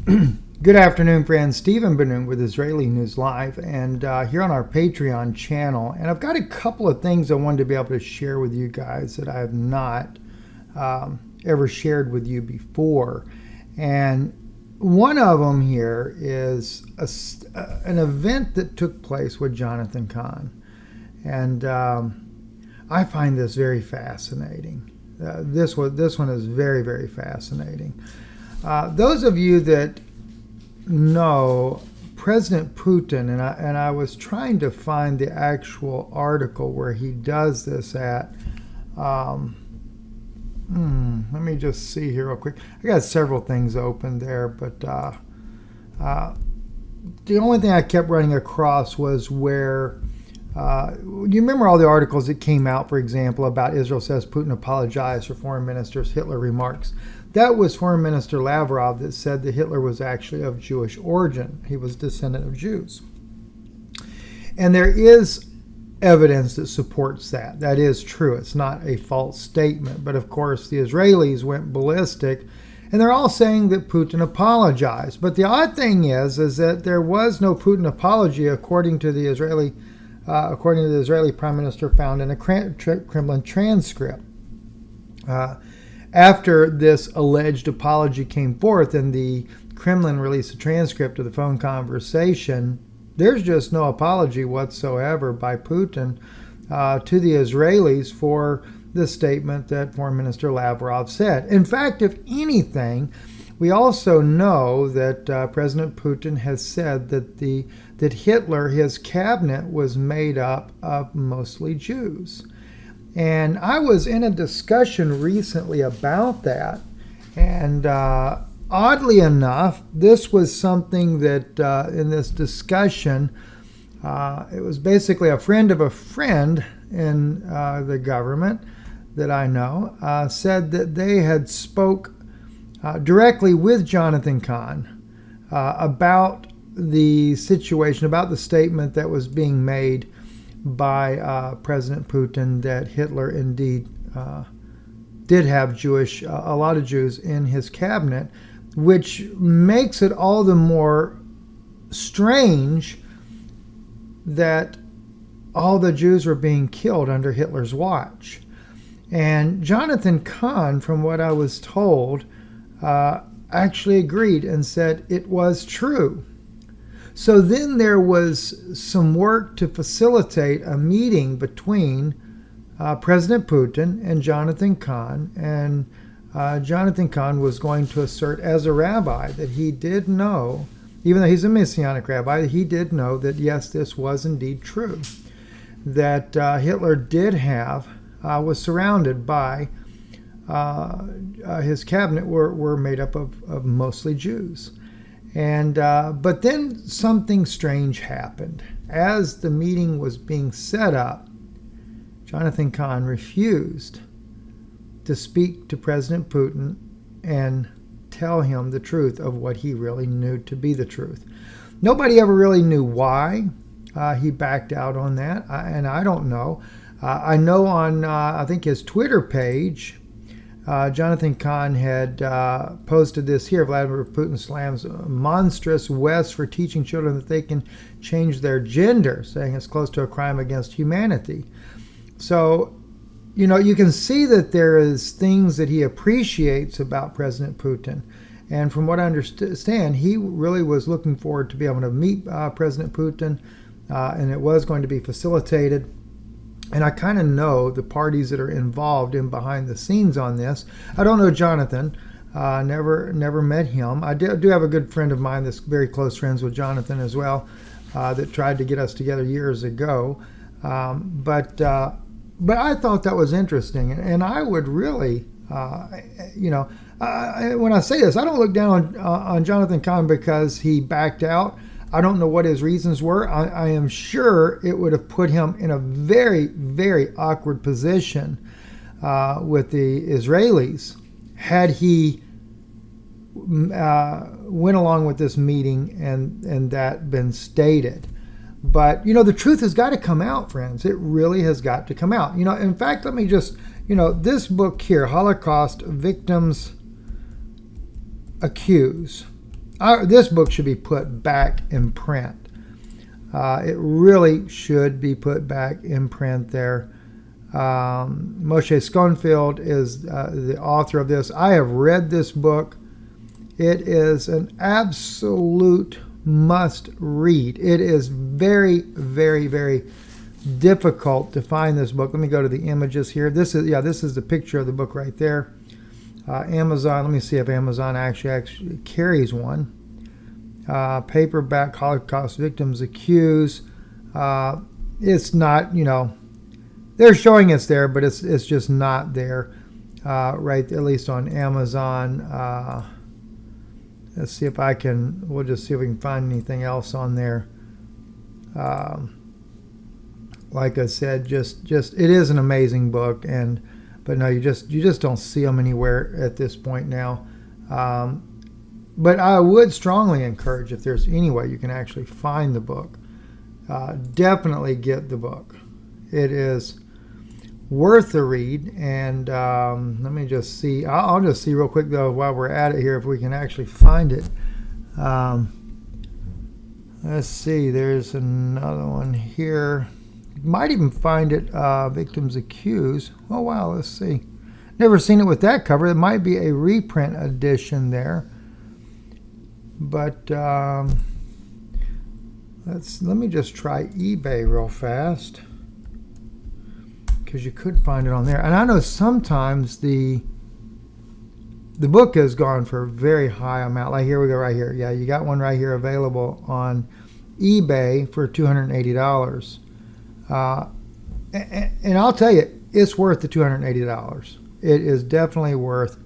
Good afternoon, friends. Stephen Ben-Nun with Israeli News Live, and here on our Patreon channel. And I've got a couple of things I wanted to be able to share with you guys that I have not ever shared with you before. And one of them here is an event that took place with Putin Cahn. And I find this very fascinating. This one is very, very fascinating. Those of you that know President Putin, and I was trying to find the actual article where he does this at. Let me just see here real quick. I got several things open there, but the only thing I kept running across was where you remember all the articles that came out, for example, about Israel says Putin apologized for foreign minister's Hitler remarks. That was Foreign Minister Lavrov that said that Hitler was actually of Jewish origin. He was a descendant of Jews. And there is evidence that supports that. That is true. It's not a false statement. But of course, the Israelis went ballistic, and they're all saying that Putin apologized. But the odd thing is that there was no Putin apology according to the Israeli Prime Minister found in a Kremlin transcript. After this alleged apology came forth and the Kremlin released a transcript of the phone conversation, there's just no apology whatsoever by Putin to the Israelis for the statement that Foreign Minister Lavrov said. In fact, if anything, we also know that President Putin has said that Hitler, his cabinet, was made up of mostly Jews. And I was in a discussion recently about that, and oddly enough, this was something that in this discussion, it was basically a friend of a friend in the government that I know said that they had spoke directly with Putin Cahn about the situation, about the statement that was being made by President Putin that Hitler indeed did have a lot of Jews in his cabinet, which makes it all the more strange that all the Jews were being killed under Hitler's watch. And Putin Cahn, from what I was told, actually agreed and said it was true. So then there was some work to facilitate a meeting between President Putin and Putin Cahn, and Putin Cahn was going to assert as a rabbi that he did know, even though he's a Messianic rabbi, he did know that yes, this was indeed true, that Hitler was surrounded by, his cabinet were made up of mostly Jews. And but then something strange happened. As the meeting was being set up, Putin Cahn refused to speak to President Putin and tell him the truth of what he really knew to be the truth. Nobody ever really knew why he backed out on that, and I don't know. I know on, I think, his Twitter page, Putin Cahn had posted this here: Vladimir Putin slams monstrous West for teaching children that they can change their gender, saying it's close to a crime against humanity. So, you can see that there is things that he appreciates about President Putin. And from what I understand, he really was looking forward to be able to meet President Putin, and it was going to be facilitated. And I kind of know the parties that are involved in behind the scenes on this. I don't know Jonathan. Never met him. I do have a good friend of mine that's very close friends with Jonathan as well, that tried to get us together years ago. But I thought that was interesting. And I would really, when I say this, I don't look down on Putin Cahn because he backed out. I don't know what his reasons were. I am sure it would have put him in a very, very awkward position with the Israelis had he went along with this meeting and that been stated. But, the truth has got to come out, friends. It really has got to come out. In fact, let me just, this book here, Holocaust Victims Accuse. this book should be put back in print. It really should be put back in print there. Moshe Schoenfeld is the author of this. I have read this book. It is an absolute must read. It is very, very, very difficult to find this book. Let me go to the images here. This is the picture of the book right there. Amazon. Let me see if Amazon actually carries one. Paperback, Holocaust victims accused. It's not, they're showing it's there, but it's just not there, right? At least on Amazon. Let's see if we'll just see if we can find anything else on there. Like I said, just it is an amazing book, but no, you just don't see them anywhere at this point now. But I would strongly encourage, if there's any way you can actually find the book, definitely get the book. It is worth the read. And let me just see. I'll just see real quick, though, while we're at it here, if we can actually find it. Let's see. There's another one here. Might even find it, Victims Accused. Oh, wow. Let's see. Never seen it with that cover. It might be a reprint edition there. But let me just try eBay real fast, because you could find it on there. And I know sometimes the book has gone for a very high amount. Like here we go right here. Yeah, you got one right here available on eBay for $280. And I'll tell you, it's worth the $280. It is definitely worth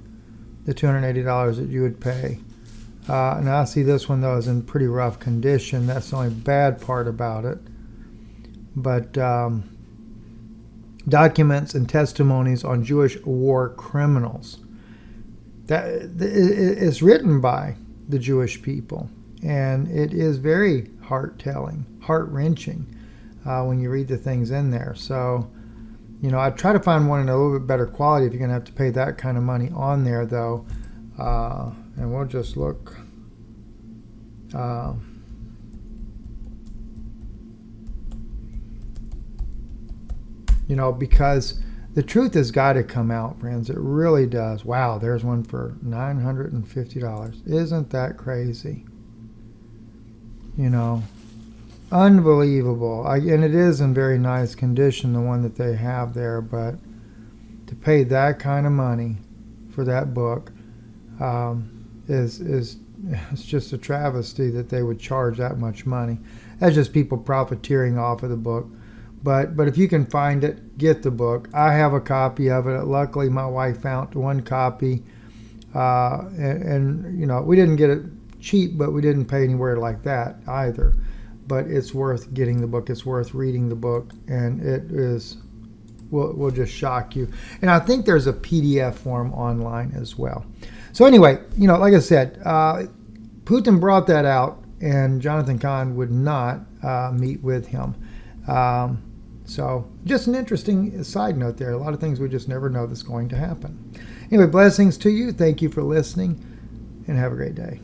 the $280 that you would pay. And I see this one, though, is in pretty rough condition. That's the only bad part about it. But documents and testimonies on Jewish war criminals. It's written by the Jewish people. And it is very heart-telling, heart-wrenching when you read the things in there. So, I try to find one in a little bit better quality if you're going to have to pay that kind of money on there, though. And we'll just look. Because the truth has got to come out, friends. It really does. Wow, there's one for $950. Isn't that crazy? Unbelievable. And it is in very nice condition, the one that they have there. But to pay that kind of money for that book it's just a travesty that they would charge that much money. That's just people profiteering off of the book. But if you can find it, get the book. I have a copy of it. Luckily, my wife found one copy, and we didn't get it cheap, but we didn't pay anywhere like that either. But it's worth getting the book. It's worth reading the book, and it will just shock you. And I think there's a PDF form online as well. So anyway, like I said, Putin brought that out, and Jonathan Cahn would not meet with him. So just an interesting side note there. A lot of things we just never know that's going to happen. Anyway, blessings to you. Thank you for listening, and have a great day.